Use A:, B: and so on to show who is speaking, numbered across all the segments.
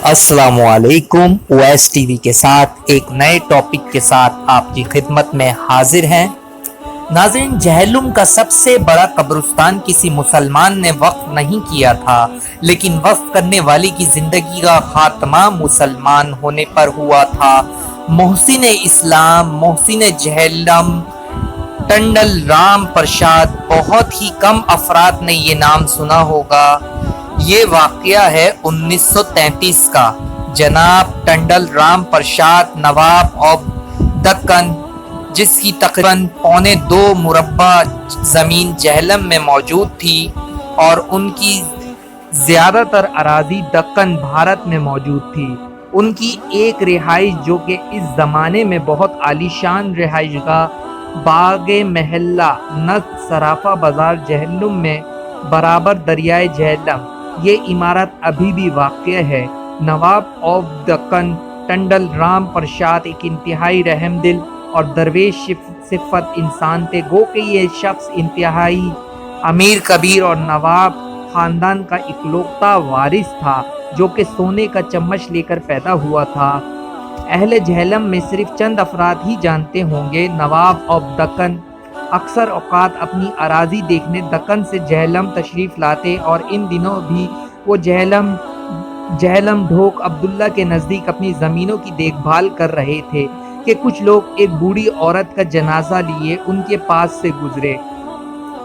A: अस्सलामु अलैकुम। OS TV के साथ एक नए टॉपिक के साथ आपकी खिदमत में हाजिर हैं। नाज़रीन, जहलुम का सबसे बड़ा कब्रिस्तान किसी मुसलमान ने वक्फ नहीं किया था, लेकिन वक्फ करने वाले की जिंदगी का खात्मा मुसलमान होने पर हुआ था। मोहसिन इस्लाम मोहसिन जहलम टंडल राम प्रसाद, बहुत ही कम अफराद ने ये नाम सुना होगा। ये वाक़या है 1933 का। जनाब टंडल राम प्रसाद नवाब ऑफ दक्कन, जिसकी तकरीबन 2.25 मुरब्बा ज़मीन जहलम में मौजूद थी और उनकी ज़्यादातर अराज़ी दक्कन भारत में मौजूद थी। उनकी एक रिहाइश जो कि इस ज़माने में बहुत आलीशान रिहाइशगाह बागे महल्ला नज़ सराफा बाज़ार जहलुम में बराबर दरियाए जहलम, ये इमारत अभी भी वाक़या है। नवाब ऑफ दक्कन टंडल राम प्रसाद एक इंतहाई रहमदिल और दरवेश सिफत इंसान थे। गो कि ये शख्स इंतहाई अमीर कबीर और नवाब ख़ानदान का इकलौता वारिस था, जो कि सोने का चम्मच लेकर पैदा हुआ था। अहले जहलम में सिर्फ चंद अफराद ही जानते होंगे। नवाब ऑफ दक्कन अक्सर औकात अपनी अराज़ी देखने दक्कन से जहलम तशरीफ़ लाते और इन दिनों भी वो जहलम ढोक अब्दुल्ला के नज़दीक अपनी ज़मीनों की देखभाल कर रहे थे कि कुछ लोग एक बूढ़ी औरत का जनाजा लिए उनके पास से गुजरे।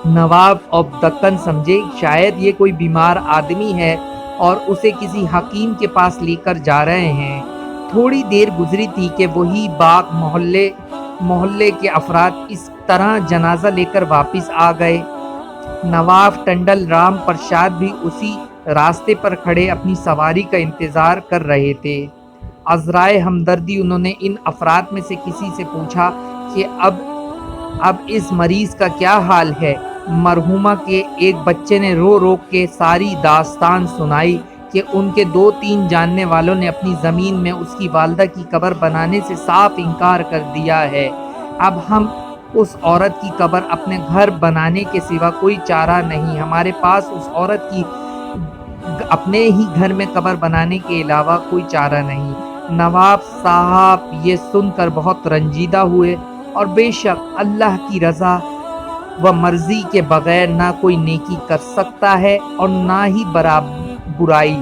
A: नवाब ऑफ दक्कन समझे शायद ये कोई बीमार आदमी है और उसे किसी हकीम के पास लेकर जा रहे हैं। थोड़ी देर गुजरी थी कि वही बाग मोहल्ले के अफराद इस तरह जनाजा लेकर वापस आ गए। नवाब टंडल राम प्रसाद भी उसी रास्ते पर खड़े अपनी सवारी का इंतज़ार कर रहे थे। अज़राए हमदर्दी उन्होंने इन अफराद में से किसी से पूछा कि अब इस मरीज़ का क्या हाल है। मरहुमा के एक बच्चे ने रो रो के सारी दास्तान सुनाई कि उनके 2-3 जानने वालों ने अपनी ज़मीन में उसकी वालदा की कब्र बनाने से साफ इनकार कर दिया है। अब हम उस औरत की कब्र अपने घर बनाने के सिवा कोई चारा नहीं। हमारे पास उस औरत की अपने ही घर में कब्र बनाने के अलावा कोई चारा नहीं। नवाब साहब ये सुनकर बहुत रंजीदा हुए और बेशक अल्लाह की रज़ा व मर्ज़ी के बग़ैर ना कोई नेकी कर सकता है और ना ही बुराई।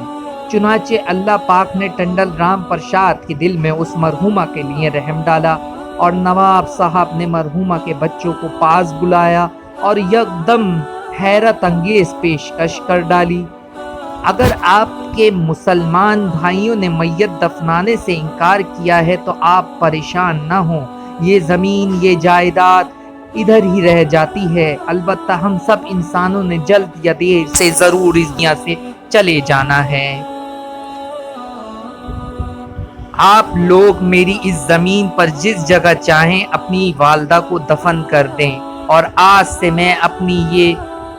A: चुनाचे अल्लाह पाक ने टंडल राम प्रसाद के दिल में उस मरहुमा के लिए रहम डाला और नवाब साहब ने मरहुमा के बच्चों को पास बुलाया और यकदम हैरत अंगेज पेशकश कर डाली। अगर आपके मुसलमान भाइयों ने मैयत दफनाने से इनकार किया है तो आप परेशान ना हो। ये ज़मीन ये जायदाद इधर ही रह जाती है। अलबत्ता हम सब इंसानों ने जल्द या देर से ज़रूर इस दुनिया से चले जाना है। आप लोग मेरी इस ज़मीन पर जिस जगह चाहें अपनी वालदा को दफन कर दें और आज से मैं अपनी ये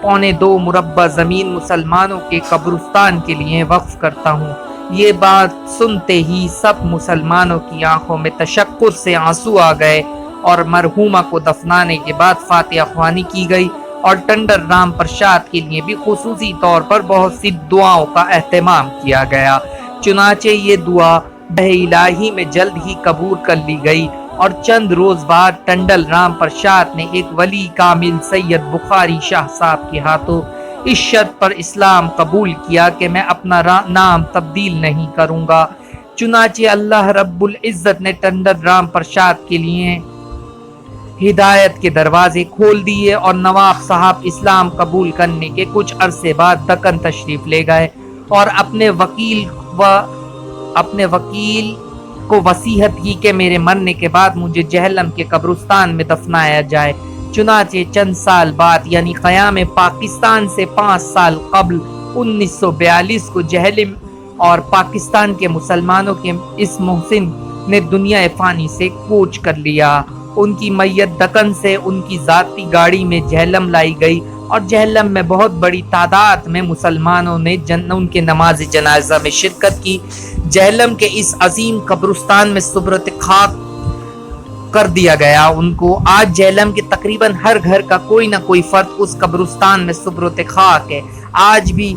A: 2.25 मुरब्बा ज़मीन मुसलमानों के कब्रिस्तान के लिए वक्फ करता हूँ। ये बात सुनते ही सब मुसलमानों की आंखों में तशक्कुर से आंसू आ गए और मरहुमा को दफनाने के बाद फातिहा ख्वानी की गई और टंडल राम प्रसाद के लिए भी खुसूसी तौर पर बहुत सी दुआओं का एहतमाम किया गया। चुनाचे ये दुआ बह-ए-इलाही में जल्द ही कबूल कर ली गई और चंद रोज बाद टंडल राम प्रसाद ने एक वली कामिल सैयद बुखारी शाह साहब के हाथों इस शर्त पर इस्लाम कबूल किया कि मैं अपना नाम तब्दील नहीं करूँगा। चुनाचे अल्लाह रब्बुल इज़्ज़त ने टंडल राम प्रसाद के लिए हिदायत के दरवाजे खोल दिए और नवाब साहब इस्लाम कबूल करने के कुछ अरसे बाद दक्कन तशरीफ ले गए और अपने वकील को वसीयत की कि मेरे मरने के बाद मुझे जहलम के कब्रिस्तान में दफनाया जाए। चुनाचे चंद साल बाद यानी क़याम पाकिस्तान से 5 साल कबल 1942 को जहलम और पाकिस्तान के मुसलमानों के इस मोहसिन ने दुनिया फ़ानी से कूच कर लिया। उनकी मैयत दक्कन से उनकी ज़ाती गाड़ी में जहलम लाई गई और जहलम में बहुत बड़ी तादाद में मुसलमानों ने उनके नमाज जनाजा में शिरकत की। जहलम के इस अजीम कब्रिस्तान में सुब्रत खाक कर दिया गया उनको। आज जहलम के तकरीबन हर घर का कोई ना कोई फर्द उस कब्रिस्तान में सुब्रत खाक है। आज भी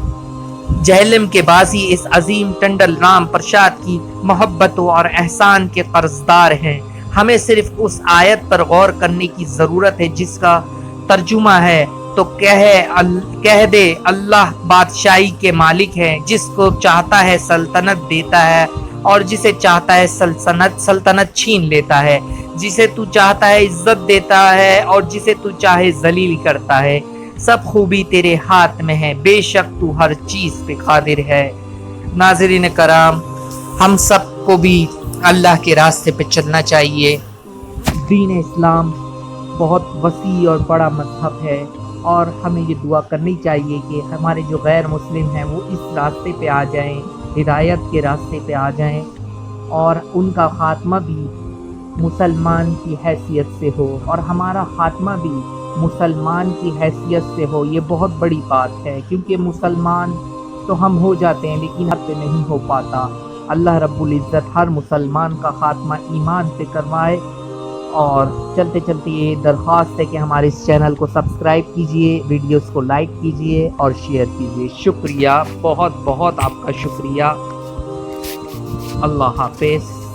A: جہلم کے بازی اس عظیم ٹنڈل رام پرساد کی محبتوں اور احسان کے قرضدار ہیں۔ ہمیں صرف اس آیت پر غور کرنے کی ضرورت ہے جس کا ترجمہ ہے تو کہہ دے اللہ بادشاہی کے مالک ہے، جس کو چاہتا ہے سلطنت دیتا ہے اور جسے چاہتا ہے سلطنت چھین لیتا ہے، جسے تو چاہتا ہے عزت دیتا ہے اور جسے تو چاہے ذلیل کرتا ہے۔ سب خوبی تیرے ہاتھ میں ہے، بے شک تو ہر چیز پہ قادر ہے۔ ناظرین کرام، ہم سب کو بھی اللہ کے راستے پہ چلنا چاہیے۔ دین اسلام بہت وسیع اور بڑا مذہب ہے، اور ہمیں یہ دعا کرنی چاہیے کہ ہمارے جو غیر مسلم ہیں وہ اس راستے پہ آ جائیں، ہدایت کے راستے پہ آ جائیں، اور ان کا خاتمہ بھی مسلمان کی حیثیت سے ہو اور ہمارا خاتمہ بھی مسلمان کی حیثیت سے ہو۔ یہ بہت بڑی بات ہے، کیونکہ مسلمان تو ہم ہو جاتے ہیں لیکن حق پہ نہیں ہو پاتا۔ اللہ رب العزت ہر مسلمان کا خاتمہ ایمان سے کروائے۔ اور چلتے چلتے یہ درخواست ہے کہ ہمارے اس چینل کو سبسکرائب کیجئے، ویڈیوز کو لائک کیجئے اور شیئر کیجئے۔ شکریہ، بہت بہت آپ کا شکریہ۔ اللہ حافظ۔